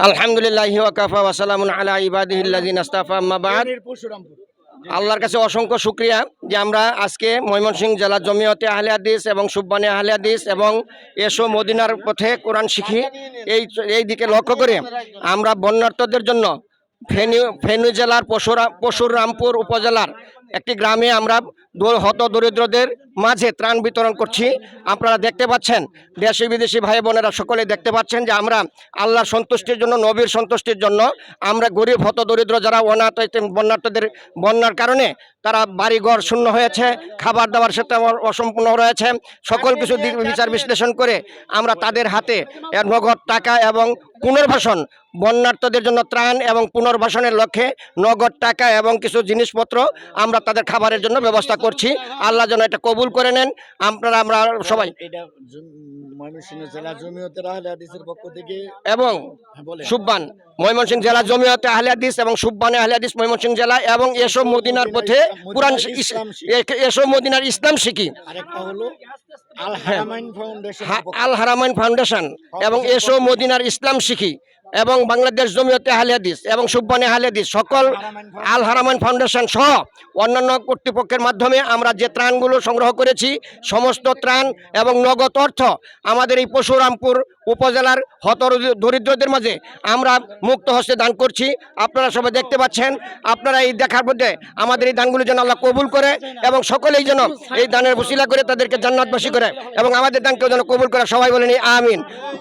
আলহামদুলিল্লাহি ওয়া কাফা ওয়া সালামুন আলা ইবাদিহিল্লাযিনা ইসতাফা আম্মা বা'দ। আল্লাহর কাছে অসংখ্য শুকরিয়া যে আমরা আজকে ময়মনসিংহ জেলা জমিয়তে আহলে হাদিস এবং সুববানে আহলে হাদিস এবং এসো মদিনার পথে কোরআন শিখি এই দিকে লক্ষ্য করে আমরা বন্যার্তদের জন্য ফেনী জেলার পরশুরামপুর উপজেলার একটি গ্রামে আমরা হত দরিদ্রদের মাঝে ত্রাণ বিতরণ করছি। আপনারা দেখতে পাচ্ছেন, দেশি বিদেশি ভাই বোনেরা সকলে দেখতে পাচ্ছেন যে আমরা আল্লাহর সন্তুষ্টির জন্য, নবীর সন্তুষ্টির জন্য আমরা গরিব হত দরিদ্র যারা অনাথ বন্যার্থদের বন্যার কারণে তারা বাড়িঘর শূন্য হয়েছে, খাবার দাবার সেটা অসম্পূর্ণ রয়েছে, সকল কিছু বিচার বিশ্লেষণ করে আমরা তাদের হাতে নগদ টাকা এবং পুনর্বাসন, বন্যার্থদের জন্য ত্রাণ এবং পুনর্বাসনের লক্ষ্যে নগদ টাকা এবং কিছু জিনিসপত্র আমরা তাদের খাবারের জন্য ব্যবস্থা করছি। আল্লাহ যেন এটা কবুল করে নেন। আমরা সবাই এবং সুববান ময়মনসিংহ জেলা জমিয়তে আহলে হাদিস এবং সুববানে আহলে হাদিস ময়মনসিংহ জেলা এবং এসো মদিনার পথে কোরআন এসো মদিনার ইসলাম শিখি, আল হারামাইন ফাউন্ডেশন এবং এসো মদিনার ইসলাম শিখি এবং বাংলাদেশ জমিয়তে আহলে হাদিস এবং সুববানে আহলে হাদিস সকল আল হারামাইন ফাউন্ডেশন সহ অন্যান্য কর্তৃপক্ষের মাধ্যমে আমরা যে ত্রাণগুলো সংগ্রহ করেছি, সমস্ত ত্রাণ এবং নগদ অর্থ আমাদের এই পরশুরামপুর উপজেলার হত দরিদ্রদের মাঝে আমরা মুক্ত হস্তে দান করছি। আপনারা সবাই দেখতে পাচ্ছেন। আপনারা এই দেখার মধ্যে আমাদের এই দানগুলো যেন আল্লাহ কবুল করে এবং সকলেই যেন এই দানের ওসিলা করে তাদেরকে জান্নাতবাসী করে এবং আমাদের দানকেও যেন কবুল করে। সবাই বলেনি আমিন।